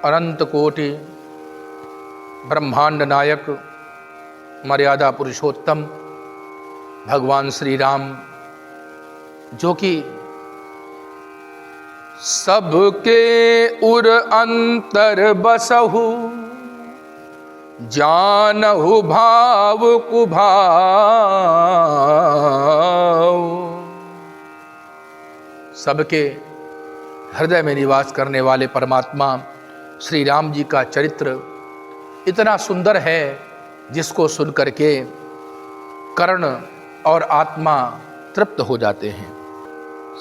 अनंत कोटि ब्रह्मांड नायक मर्यादा पुरुषोत्तम भगवान श्री राम, जो कि सबके उर अंतर बसहु, जानहु भाव कुभाव। सबके हृदय में निवास करने वाले परमात्मा श्री राम जी का चरित्र इतना सुंदर है, जिसको सुन करके कर्ण और आत्मा तृप्त हो जाते हैं।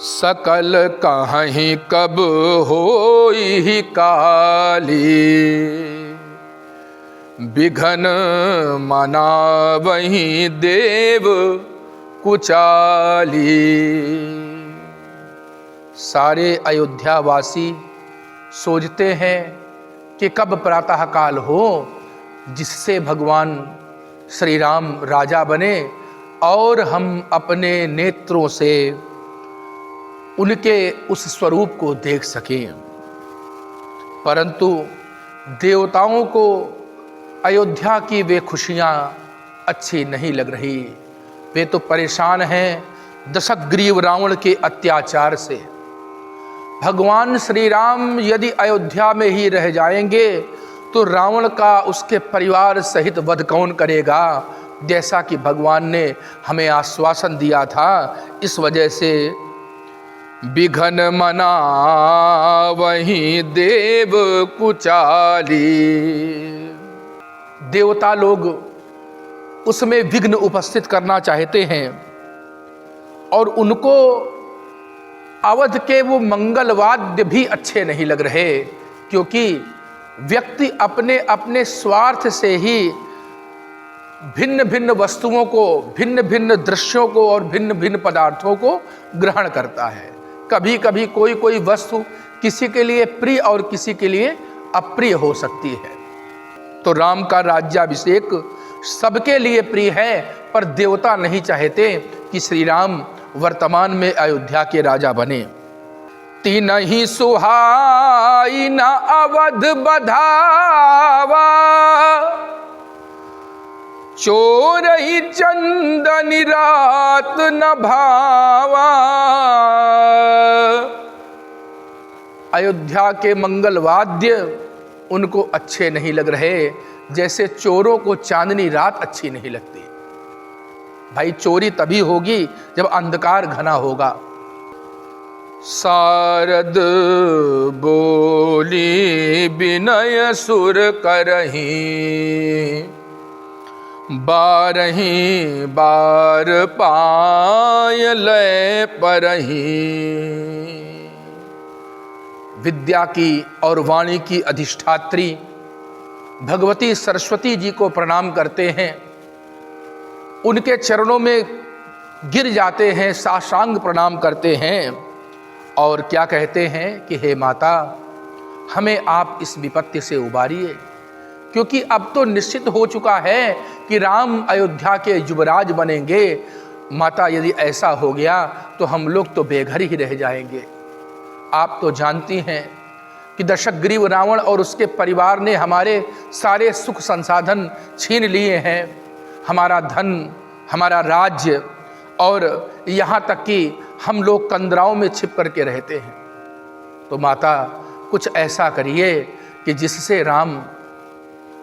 सकल कहीं कब होई काली, बिघन मनावहि देव कुचाली। सारे अयोध्यावासी सोचते हैं कि कब प्रातः काल हो, जिससे भगवान श्री राम राजा बने और हम अपने नेत्रों से उनके उस स्वरूप को देख सकें। परंतु देवताओं को अयोध्या की वे खुशियां अच्छी नहीं लग रही। वे तो परेशान हैं दशग्रीव रावण के अत्याचार से। भगवान श्री राम यदि अयोध्या में ही रह जाएंगे तो रावण का उसके परिवार सहित वध कौन करेगा, जैसा कि भगवान ने हमें आश्वासन दिया था। इस वजह से बिघन मना वही देव कुचाली। देवता लोग उसमें विघ्न उपस्थित करना चाहते हैं और उनको अवध के वो मंगलवाद्य भी अच्छे नहीं लग रहे, क्योंकि व्यक्ति अपने अपने स्वार्थ से ही भिन्न भिन्न वस्तुओं को, भिन्न भिन्न दृश्यों को और भिन्न भिन्न पदार्थों को ग्रहण करता है। कभी कभी कोई कोई वस्तु किसी के लिए प्रिय और किसी के लिए अप्रिय हो सकती है। तो राम का राज्याभिषेक सबके लिए प्रिय है, पर देवता नहीं चाहते कि श्री राम वर्तमान में अयोध्या के राजा बने। तीनहि सुहाई न अवध बधावा, चोरहि चंदनि रात न भावा। अयोध्या के मंगलवाद्य उनको अच्छे नहीं लग रहे, जैसे चोरों को चांदनी रात अच्छी नहीं लगती। भाई, चोरी तभी होगी जब अंधकार घना होगा। सारद बोली विनय सुर करही, बारही बार पाय लय परही। विद्या की और वाणी की अधिष्ठात्री भगवती सरस्वती जी को प्रणाम करते हैं, उनके चरणों में गिर जाते हैं, साष्टांग प्रणाम करते हैं और क्या कहते हैं कि हे माता, हमें आप इस विपत्ति से उबारिए, क्योंकि अब तो निश्चित हो चुका है कि राम अयोध्या के युवराज बनेंगे। माता, यदि ऐसा हो गया तो हम लोग तो बेघर ही रह जाएंगे। आप तो जानती हैं कि दशग्रीव रावण और उसके परिवार ने हमारे सारे सुख संसाधन छीन लिए हैं, हमारा धन, हमारा राज्य, और यहाँ तक कि हम लोग कंदराओं में छिप करके रहते हैं। तो माता, कुछ ऐसा करिए कि जिससे राम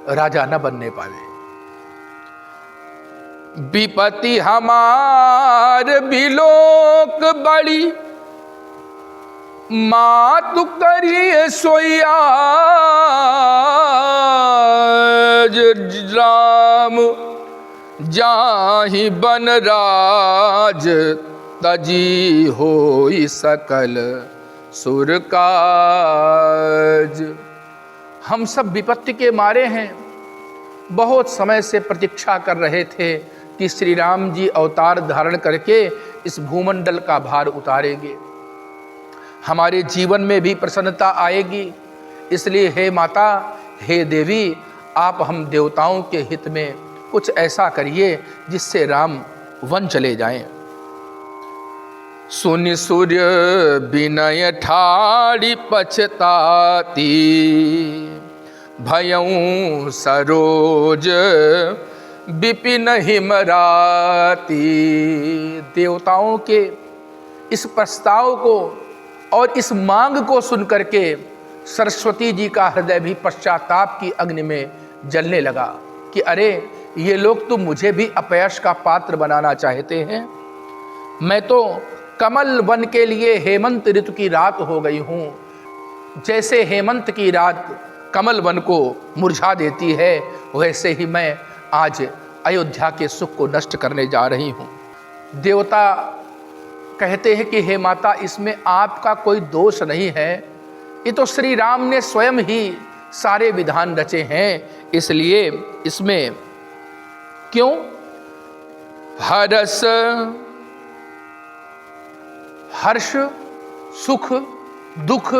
राजा न बनने पावे। विपत्ति हमार बिलोक बड़ी, मातु करिए सोया राम। जाहि बन राज तजी होई सकल सुर काज। हम सब विपत्ति के मारे हैं, बहुत समय से प्रतीक्षा कर रहे थे कि श्री राम जी अवतार धारण करके इस भूमंडल का भार उतारेंगे, हमारे जीवन में भी प्रसन्नता आएगी। इसलिए हे माता, हे देवी, आप हम देवताओं के हित में कुछ ऐसा करिए जिससे राम वन चले जाएं। सुनि सूर्य विनय ठाड़ी पछताती, भयऊं सरोज विपिन हिमराती। देवताओं के इस प्रस्ताव को और इस मांग को सुनकर के सरस्वती जी का हृदय भी पश्चाताप की अग्नि में जलने लगा कि अरे, ये लोग तो मुझे भी अपयश का पात्र बनाना चाहते हैं। मैं तो कमल वन के लिए हेमंत ऋतु की रात हो गई हूँ। जैसे हेमंत की रात कमल वन को मुरझा देती है, वैसे ही मैं आज अयोध्या के सुख को नष्ट करने जा रही हूँ। देवता कहते हैं कि हे माता, इसमें आपका कोई दोष नहीं है, ये तो श्री राम ने स्वयं ही सारे विधान रचे हैं, इसलिए इसमें क्यों हर्ष, सुख, दुख,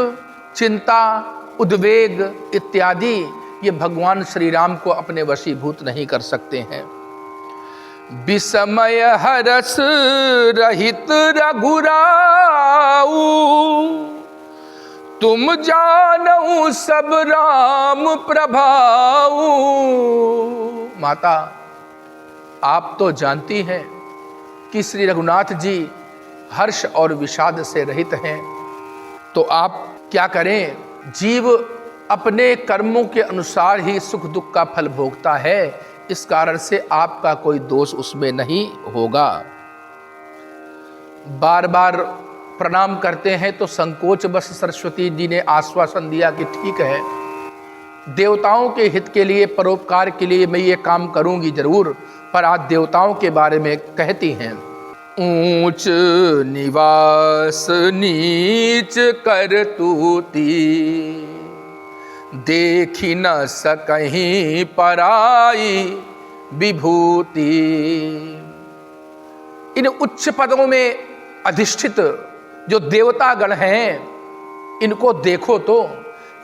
चिंता, उद्वेग इत्यादि ये भगवान श्री राम को अपने वशीभूत नहीं कर सकते हैं। विस्मय हरस रहित रघुराऊ, तुम जानऊ सब राम प्रभाऊ। माता, आप तो जानती हैं कि श्री रघुनाथ जी हर्ष और विषाद से रहित हैं, तो आप क्या करें? जीव अपने कर्मों के अनुसार ही सुख दुख का फल भोगता है, इस कारण से आपका कोई दोष उसमें नहीं होगा। बार बार प्रणाम करते हैं तो संकोच बस सरस्वती जी ने आश्वासन दिया कि ठीक है, देवताओं के हित के लिए, परोपकार के लिए मैं ये काम करूंगी जरूर। पर आज देवताओं के बारे में कहती हैं, ऊंच निवास नीच करतूती, देखी न सकहीं पराई विभूति। इन उच्च पदों में अधिष्ठित जो देवतागण हैं, इनको देखो तो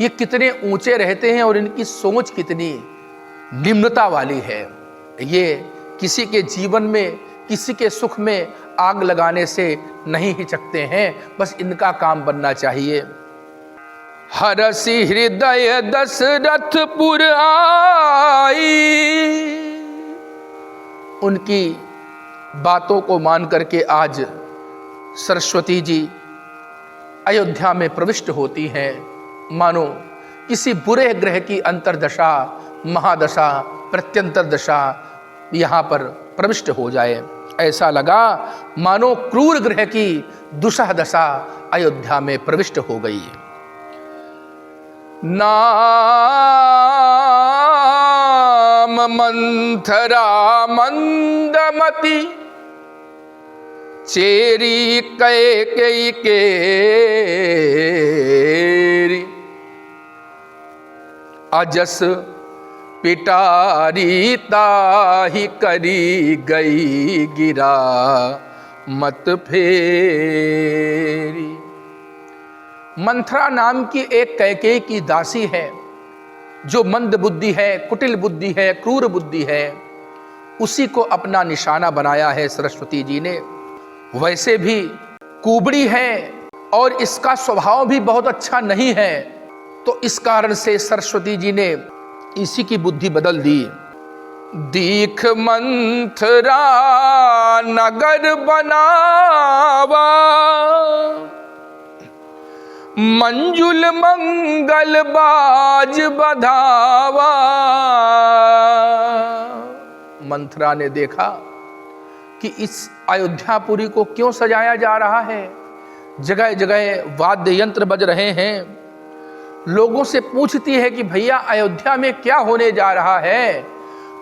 ये कितने ऊंचे रहते हैं और इनकी सोच कितनी निम्नता वाली है। ये किसी के जीवन में, किसी के सुख में आग लगाने से नहीं हिचकते हैं, बस इनका काम बनना चाहिए। हरसि हृदय दशरथपुर आई, उनकी बातों को मान करके आज सरस्वती जी अयोध्या में प्रविष्ट होती हैं, मानो किसी बुरे ग्रह की अंतर्दशा, महादशा, प्रत्यंतर दशा यहाँ पर प्रविष्ट हो जाए। ऐसा लगा मानो क्रूर ग्रह की दुसह दशा अयोध्या में प्रविष्ट हो गई। नाम मंथरा मंदमती, चेरी कैकेयी केरी, अजस पिटारी ताहि करी गई गिरा मत फेरी। मंथरा नाम की एक कैकेयी की दासी है, जो मंद बुद्धि है, कुटिल बुद्धि है, क्रूर बुद्धि है, उसी को अपना निशाना बनाया है सरस्वती जी ने। वैसे भी कुबड़ी है और इसका स्वभाव भी बहुत अच्छा नहीं है, तो इस कारण से सरस्वती जी ने इसी की बुद्धि बदल दी। दीख मंथरा नगर बनावा, मंजुल मंगल बाज बधावा। मंथरा ने देखा कि इस अयोध्यापुरी को क्यों सजाया जा रहा है, जगह जगह वाद्य यंत्र बज रहे हैं। लोगों से पूछती है कि भैया अयोध्या में क्या होने जा रहा है।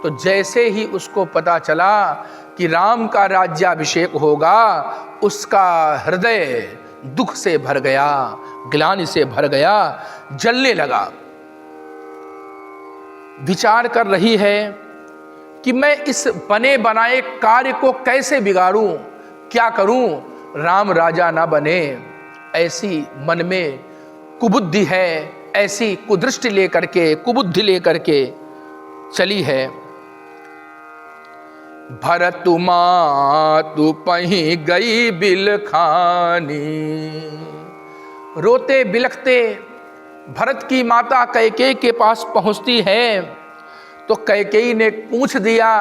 तो जैसे ही उसको पता चला कि राम का राज्याभिषेक होगा, उसका हृदय दुख से भर गया, ग्लानि से भर गया, जलने लगा। विचार कर रही है कि मैं इस बने बनाए कार्य को कैसे बिगाड़ूं, क्या करूं, राम राजा ना बने। ऐसी मन में कुबुद्धि है, ऐसी कुदृष्टि लेकर के, कुबुद्धि लेकर के चली है। भरतु मातु पहीं गई बिलखानी। रोते बिलखते भरत की माता कैकेयी के पास पहुंचती है तो कैकेयी ने पूछ दिया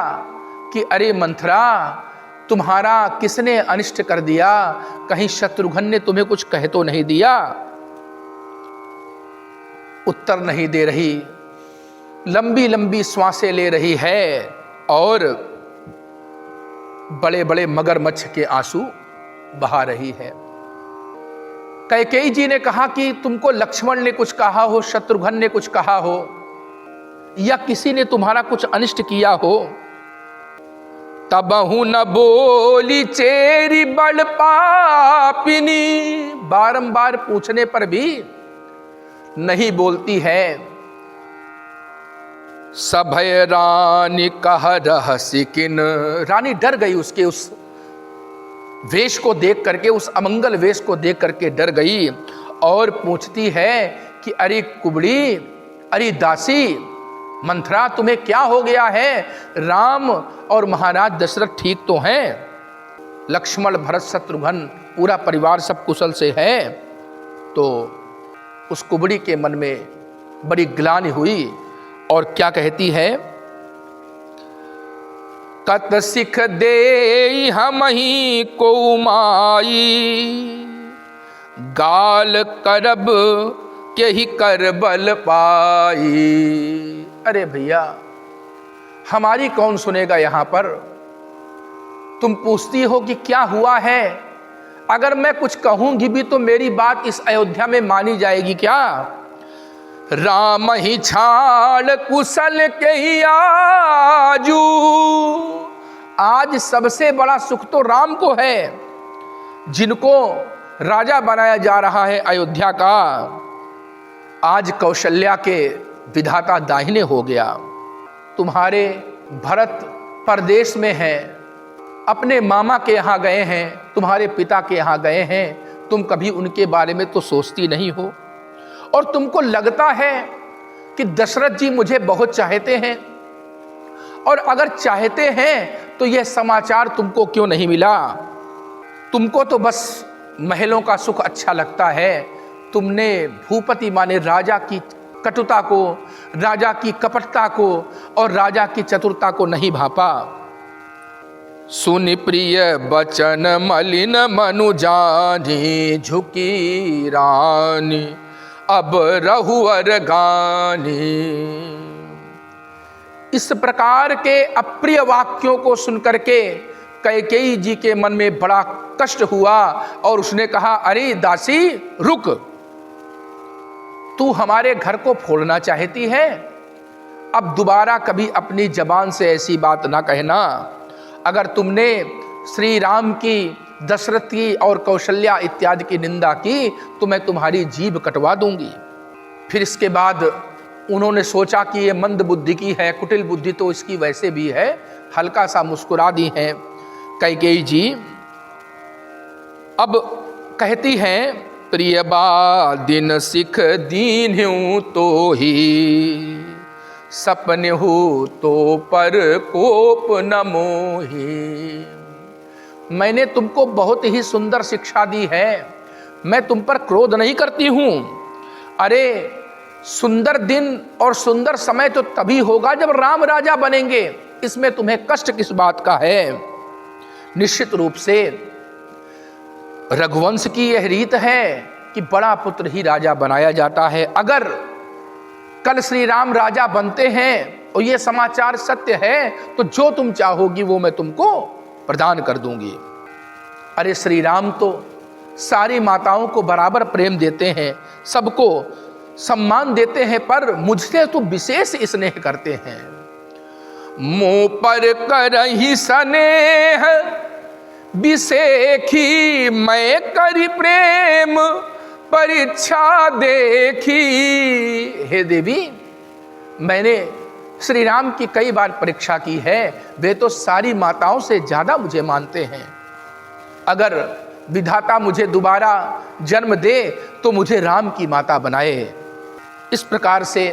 कि अरे मंथरा, तुम्हारा किसने अनिष्ट कर दिया? कहीं शत्रुघ्न ने तुम्हें कुछ कह तो नहीं दिया? उत्तर नहीं दे रही, लंबी लंबी श्वासें ले रही है और बड़े बड़े मगरमच्छ के आंसू बहा रही है। कैकेयी जी ने कहा कि तुमको लक्ष्मण ने कुछ कहा हो, शत्रुघ्न ने कुछ कहा हो, या किसी ने तुम्हारा कुछ अनिष्ट किया हो? तबहु न बोली चेरी बड़ पापिनी। बारंबार पूछने पर भी नहीं बोलती है। सभय रानी कह रहसी किन। रानी डर गई, उसके उस वेश को देख करके, उस अमंगल वेश को देख करके डर गई और पूछती है कि अरे कुबड़ी, अरे दासी, मंथरा, तुम्हें क्या हो गया है? राम और महाराज दशरथ ठीक तो हैं? लक्ष्मण, भरत, शत्रुघ्न, पूरा परिवार सब कुशल से है? तो उस कुबड़ी के मन में बड़ी ग्लानि हुई और क्या कहती है? कत सिख दे हम ही को माई, गाल करब के ही कर बल पाई। अरे भैया, हमारी कौन सुनेगा यहाँ पर? तुम पूछती हो कि क्या हुआ है? अगर मैं कुछ कहूंगी भी तो मेरी बात इस अयोध्या में मानी जाएगी क्या? राम ही छाड़ कुशल के ही आजू। आज सबसे बड़ा सुख तो राम को है, जिनको राजा बनाया जा रहा है अयोध्या का। आज कौशल्या के विधाता दाहिने हो गया। तुम्हारे भरत परदेश में हैं, अपने मामा के यहाँ गए हैं, तुम्हारे पिता के यहाँ गए हैं। तुम कभी उनके बारे में तो सोचती नहीं हो, और तुमको लगता है कि दशरथ जी मुझे बहुत चाहते हैं, और अगर चाहते हैं तो यह समाचार तुमको क्यों नहीं मिला? तुमको तो बस महलों का सुख अच्छा लगता है। तुमने भूपति माने राजा की कटुता को, राजा की कपटता को और राजा की चतुरता को नहीं भापा। सुनि प्रिय बचन मलिन मनु जानी, झुकी रानी अब रहुअर गानी। इस प्रकार के अप्रिय वाक्यों को सुनकर के कैकेयी जी के मन में बड़ा कष्ट हुआ और उसने कहा, अरे दासी रुक, तू हमारे घर को फोड़ना चाहती है? अब दोबारा कभी अपनी जबान से ऐसी बात ना कहना। अगर तुमने श्री राम की, दशरथ की और कौशल्या इत्यादि की निंदा की तो मैं तुम्हारी जीभ कटवा दूंगी। फिर इसके बाद उन्होंने सोचा कि ये मंद बुद्धि की है, कुटिल बुद्धि तो इसकी वैसे भी है। हल्का सा मुस्कुरा दी है कैकेयी जी। अब कहती हैं, प्रिय बा दिन सिख दीन हूँ तो ही, सपने हो तो पर कोप न मोही। मैंने तुमको बहुत ही सुंदर शिक्षा दी है, मैं तुम पर क्रोध नहीं करती हूँ। अरे सुंदर दिन और सुंदर समय तो तभी होगा जब राम राजा बनेंगे, इसमें तुम्हें कष्ट किस बात का है? निश्चित रूप से रघुवंश की यह रीत है कि बड़ा पुत्र ही राजा बनाया जाता है। अगर कल श्री राम राजा बनते हैं और यह समाचार सत्य है तो जो तुम चाहोगी वो मैं तुमको प्रदान कर दूंगी। अरे श्री राम तो सारी माताओं को बराबर प्रेम देते हैं, सबको सम्मान देते हैं, पर मुझसे तो विशेष स्नेह करते हैं। मुँह पर करहि स्नेह विसेखी, मैं करी प्रेम परीक्षा देखी। हे देवी, मैंने श्री राम की कई बार परीक्षा की है, वे तो सारी माताओं से ज्यादा मुझे मानते हैं। अगर विधाता मुझे दोबारा जन्म दे तो मुझे राम की माता बनाए। इस प्रकार से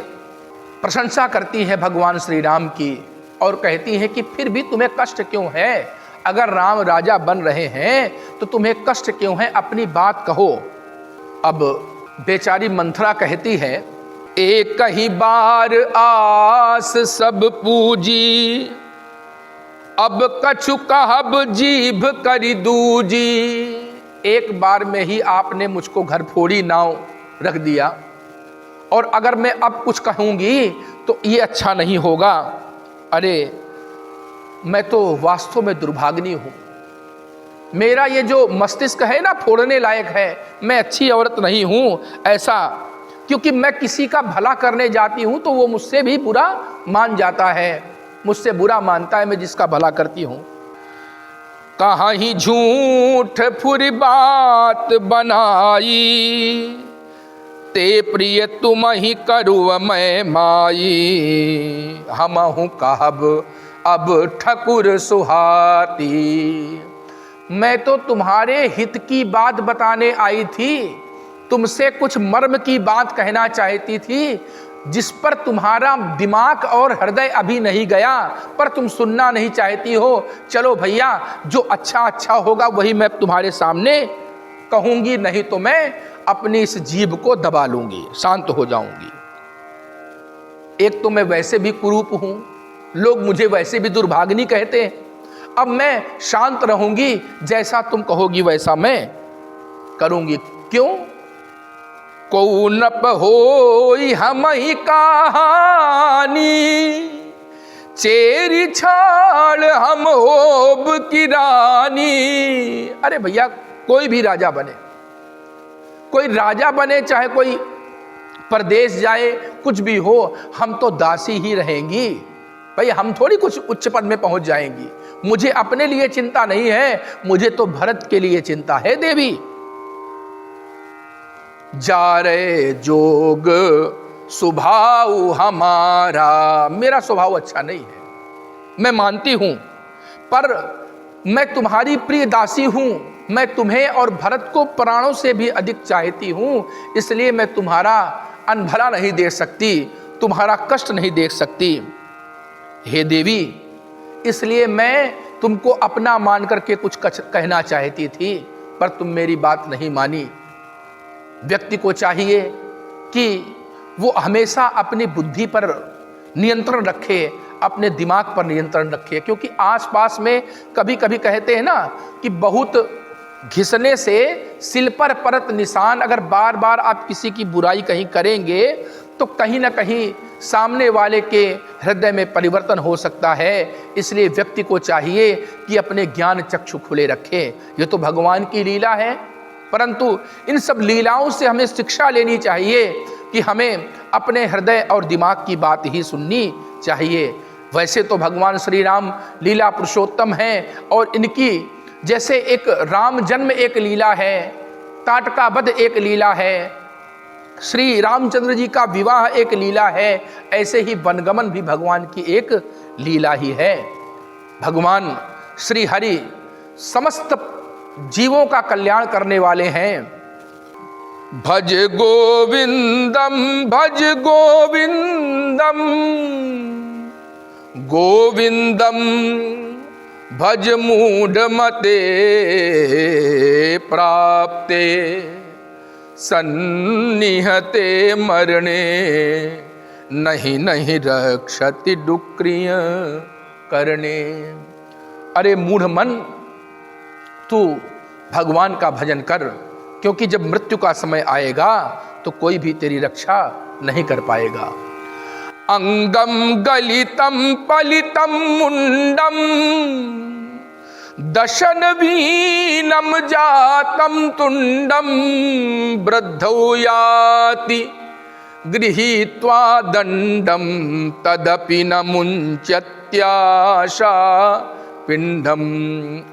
प्रशंसा करती है भगवान श्री राम की और कहती हैं कि फिर भी तुम्हें कष्ट क्यों है? अगर राम राजा बन रहे हैं तो तुम्हें कष्ट क्यों है? अपनी बात कहो। अब बेचारी मंथरा कहती है, एक ही बार आस सब पूजी, अब कछु कहब जीभ करी दूजी। एक बार में ही आपने मुझको घर फोड़ी नाव रख दिया, और अगर मैं अब कुछ कहूंगी तो ये अच्छा नहीं होगा। अरे मैं तो वास्तव में दुर्भाग्नी हूं, मेरा ये जो मस्तिष्क है ना फोड़ने लायक है, मैं अच्छी औरत नहीं हूं ऐसा, क्योंकि मैं किसी का भला करने जाती हूं तो वो मुझसे भी बुरा मान जाता है, मुझसे बुरा मानता है मैं जिसका भला करती हूं। कहाँ ही झूठ फुरी बात बनाई, ते प्रिय तुम ही करुव मैं माई। हमहु कहब अब ठकुर सुहाती, मैं तो तुम्हारे हित की बात बताने आई थी, तुमसे कुछ मर्म की बात कहना चाहती थी, जिस पर तुम्हारा दिमाग और हृदय अभी नहीं गया, पर तुम सुनना नहीं चाहती हो। चलो भैया, जो अच्छा अच्छा होगा वही मैं तुम्हारे सामने कहूंगी, नहीं तो मैं अपनी इस जीभ को दबा लूंगी, शांत हो जाऊंगी। एक तो मैं वैसे भी कुरूप हूं, लोग मुझे वैसे भी दुर्भाग्नी कहते हैं, अब मैं शांत रहूंगी, जैसा तुम कहोगी वैसा मैं करूंगी। क्यों? को नप होई हम ही कहानी, चेरी छाड़ हम होब की रानी। अरे भैया, कोई भी राजा बने, कोई राजा बने चाहे कोई परदेश जाए, कुछ भी हो, हम तो दासी ही रहेंगी भाई, हम थोड़ी कुछ उच्च पद में पहुंच जाएंगी। मुझे अपने लिए चिंता नहीं है, मुझे तो भरत के लिए चिंता है देवी। जा रे जोग स्वभाव हमारा, मेरा स्वभाव अच्छा नहीं है, मैं मानती हूं, पर मैं तुम्हारी प्रिय दासी हूं, मैं तुम्हें और भरत को प्राणों से भी अधिक चाहती हूं, इसलिए मैं तुम्हारा अनभला नहीं देख सकती, तुम्हारा कष्ट नहीं देख सकती। हे देवी, इसलिए मैं तुमको अपना मान करके कुछ कहना चाहती थी, पर तुम मेरी बात नहीं मानी। व्यक्ति को चाहिए कि वो हमेशा अपनी बुद्धि पर नियंत्रण रखे, अपने दिमाग पर नियंत्रण रखे, क्योंकि आसपास में कभी कभी कहते हैं ना कि बहुत घिसने से सिल पर परत निशान। अगर बार बार आप किसी की बुराई कहीं करेंगे तो कहीं ना कहीं सामने वाले के हृदय में परिवर्तन हो सकता है। इसलिए व्यक्ति को चाहिए कि अपने ज्ञान चक्षु खुले रखे। ये तो भगवान की लीला है, परंतु इन सब लीलाओं से हमें शिक्षा लेनी चाहिए कि हमें अपने हृदय और दिमाग की बात ही सुननी चाहिए। वैसे तो भगवान श्री राम लीला पुरुषोत्तम हैं, और इनकी जैसे एक राम जन्म एक लीला है, ताटका वध एक लीला है, श्री रामचंद्र जी का विवाह एक लीला है, ऐसे ही वनगमन भी भगवान की एक लीला ही है। भगवान श्री हरि समस्त जीवों का कल्याण करने वाले हैं। भज गोविंदम भज गोविंदम, गोविंदम भज मूढ़ मते प्राप्ते, सन्निहते मरणे नहीं नहीं रक्षति डुक्रिय करणे। अरे मूढ़ मन, तू भगवान का भजन कर, क्योंकि जब मृत्यु का समय आएगा तो कोई भी तेरी रक्षा नहीं कर पाएगा। अंगम गलितम पलितम मुंडम, दशन वीनम जातम तुंडम, वृद्धौ याति गृहीत्वा दंडम, तदपि न मुंचत्याशा पिंडम।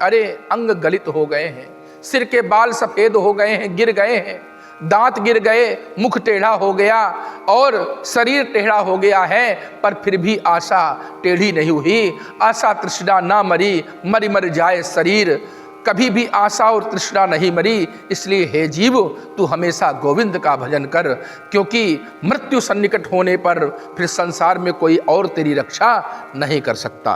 अरे अंग गलित हो गए हैं, सिर के बाल सफेद हो गए हैं, गिर गए हैं, दांत गिर गए, मुख टेढ़ा हो गया और शरीर टेढ़ा हो गया है, पर फिर भी आशा टेढ़ी नहीं हुई। आशा तृष्णा ना मरी, मरी मर जाए शरीर। कभी भी आशा और तृष्णा नहीं मरी, इसलिए हे जीव तू हमेशा गोविंद का भजन कर, क्योंकि मृत्यु सन्निकट होने पर फिर संसार में कोई और तेरी रक्षा नहीं कर सकता।